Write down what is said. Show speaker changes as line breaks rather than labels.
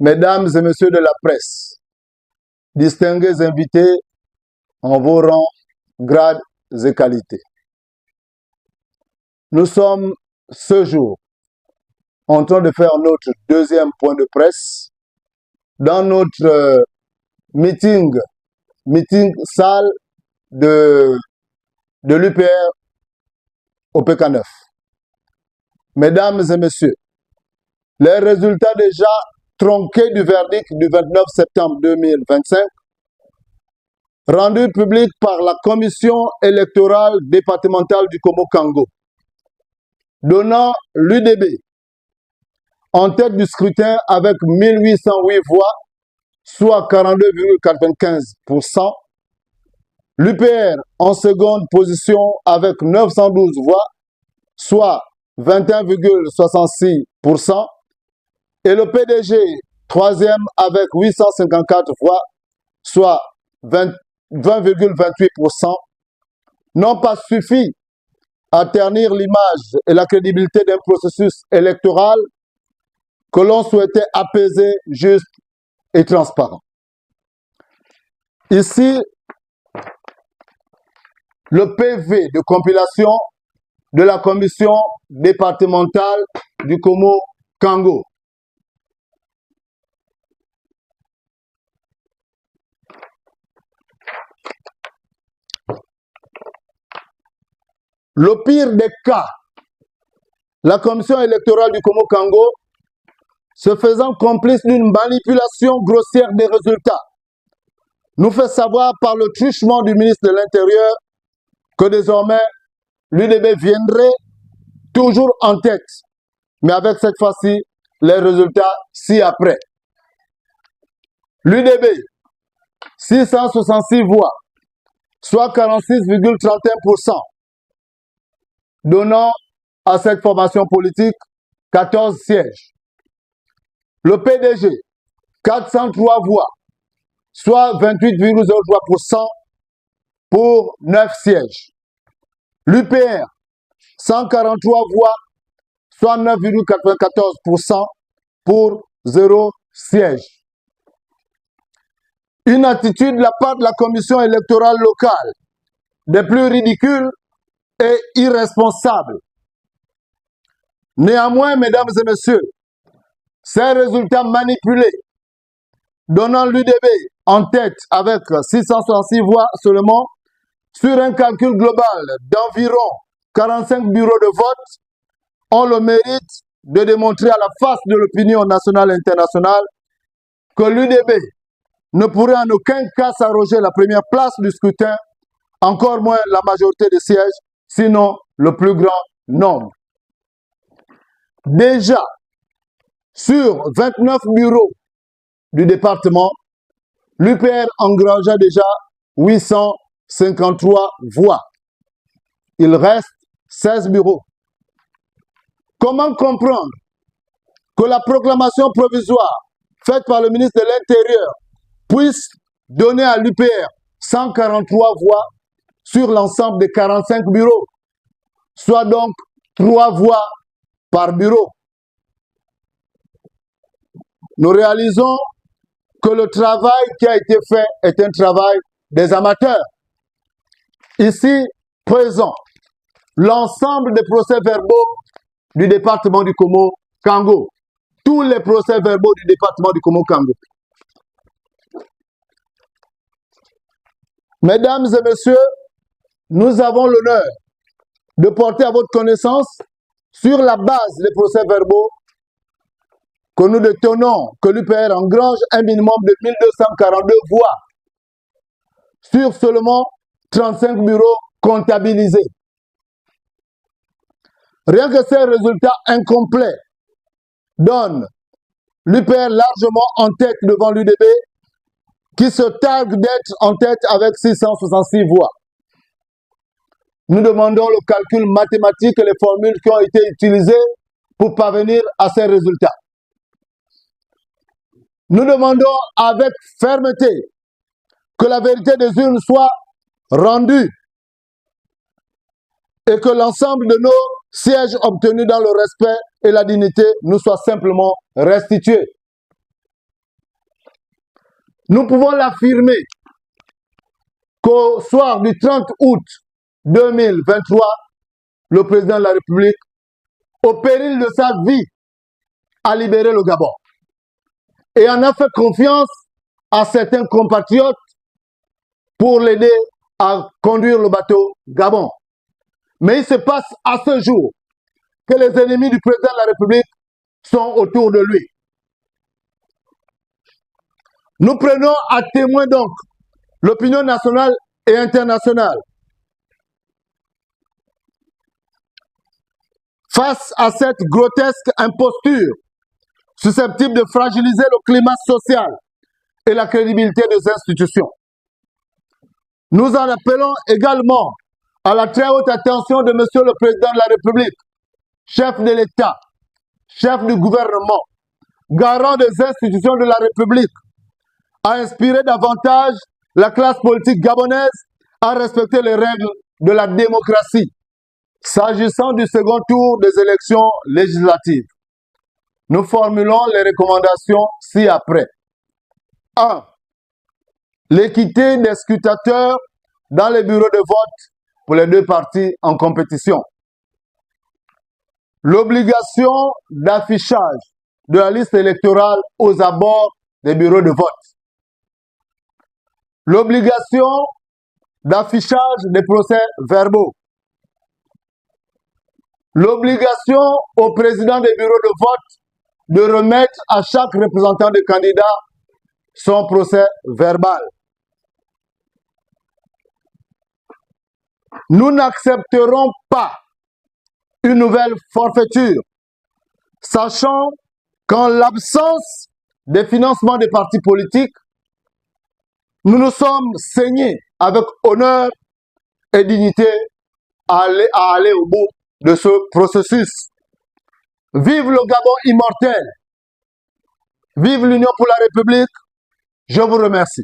Mesdames et messieurs de la presse, distingués invités en vos rangs, grades et qualités. Nous sommes ce jour en train de faire notre deuxième point de presse dans notre meeting salle de l'UPR au PK9. Mesdames et messieurs, les résultats déjà tronqués du verdict du 29 septembre 2025, rendu public par la commission électorale départementale du Komo-Kango, donnant l'UDB en tête du scrutin avec 1808 voix, soit 42,95%, l'UPR en seconde position avec 912 voix, soit 21,66%, et le PDG troisième avec 854 voix, soit 20,28%, n'ont pas suffi à ternir l'image et la crédibilité d'un processus électoral que l'on souhaitait apaiser, juste et transparent. Ici, le PV de compilation de la commission départementale du Komo-Kango. Le pire des cas, la commission électorale du Komo-Kango, se faisant complice d'une manipulation grossière des résultats, nous fait savoir par le truchement du ministre de l'Intérieur que désormais l'UDB viendrait toujours en tête, mais avec cette fois-ci les résultats ci-après. L'UDB, 666 voix, soit 46,31%, donnant à cette formation politique 14 sièges. Le PDG, 403 voix, soit 28,03% pour 9 sièges. L'UPR, 143 voix, soit 9,94% pour 0 siège. Une attitude de la part de la commission électorale locale des plus ridicules et irresponsables. Néanmoins, mesdames et messieurs, ces résultats manipulés, donnant l'UDB en tête avec 666 voix seulement, sur un calcul global d'environ 45 bureaux de vote, ont le mérite de démontrer à la face de l'opinion nationale et internationale que l'UDB ne pourrait en aucun cas s'arroger la première place du scrutin, encore moins la majorité des sièges, sinon le plus grand nombre. Déjà, sur 29 bureaux du département, l'UPR engagea déjà 853 voix. Il reste 16 bureaux. Comment comprendre que la proclamation provisoire faite par le ministre de l'Intérieur puisse donner à l'UPR 143 voix sur l'ensemble des 45 bureaux, soit donc 3 voix par bureau? Nous réalisons que le travail qui a été fait est un travail des amateurs. Ici, présent, l'ensemble des procès-verbaux du département du Komo-Kango. Tous les procès-verbaux du département du Komo-Kango. Mesdames et messieurs, nous avons l'honneur de porter à votre connaissance, sur la base des procès-verbaux, que nous détenons que l'UPR engrange un minimum de 1242 voix sur seulement 35 bureaux comptabilisés. Rien que ces résultats incomplets donnent l'UPR largement en tête devant l'UDB, qui se targue d'être en tête avec 666 voix. Nous demandons le calcul mathématique et les formules qui ont été utilisées pour parvenir à ces résultats. Nous demandons avec fermeté que la vérité des urnes soit rendue et que l'ensemble de nos sièges obtenus dans le respect et la dignité nous soient simplement restitués. Nous pouvons l'affirmer qu'au soir du 30 août 2023, le président de la République, au péril de sa vie, a libéré le Gabon et en a fait confiance à certains compatriotes pour l'aider à conduire le bateau Gabon. Mais il se passe à ce jour que les ennemis du président de la République sont autour de lui. Nous prenons à témoin donc l'opinion nationale et internationale. Face à cette grotesque imposture susceptible de fragiliser le climat social et la crédibilité des institutions. Nous en appelons également à la très haute attention de Monsieur le Président de la République, chef de l'État, chef du gouvernement, garant des institutions de la République, à inspirer davantage la classe politique gabonaise à respecter les règles de la démocratie. S'agissant du second tour des élections législatives, nous formulons les recommandations ci-après. 1. L'équité des scrutateurs dans les bureaux de vote pour les deux partis en compétition. L'obligation d'affichage de la liste électorale aux abords des bureaux de vote. L'obligation d'affichage des procès-verbaux. L'obligation au président des bureaux de vote de remettre à chaque représentant de candidat son procès verbal. Nous n'accepterons pas une nouvelle forfaiture, sachant qu'en l'absence des financements des partis politiques, nous nous sommes saignés avec honneur et dignité à aller au bout de ce processus. Vive le Gabon immortel! Vive l'Union pour la République! Je vous remercie.